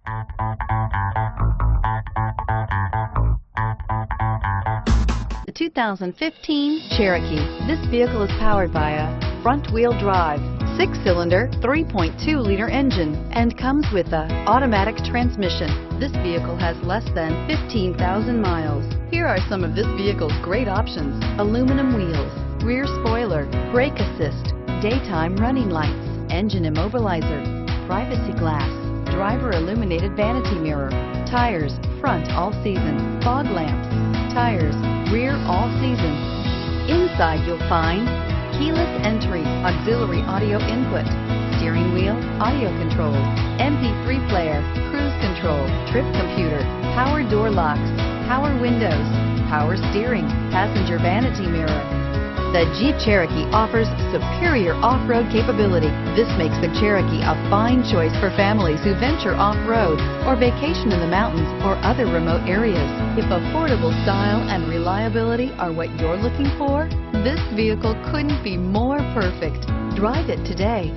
The 2015 Cherokee. This vehicle is powered by a front-wheel drive, 6-cylinder, 3.2-liter engine, and comes with a automatic transmission. This vehicle has less than 15,000 miles. Here are some of this vehicle's great options: aluminum wheels, rear spoiler, brake assist, daytime running lights, engine immobilizer, privacy glass, driver illuminated vanity mirror, tires, front all season, fog lamps, tires, rear all season. Inside you'll find keyless entry, auxiliary audio input, steering wheel audio controls, MP3 player, cruise control, trip computer, power door locks, power windows, power steering, passenger vanity mirror. The Jeep Cherokee offers superior off-road capability. This makes the Cherokee a fine choice for families who venture off-road or vacation in the mountains or other remote areas. If affordable style and reliability are what you're looking for, this vehicle couldn't be more perfect. Drive it today.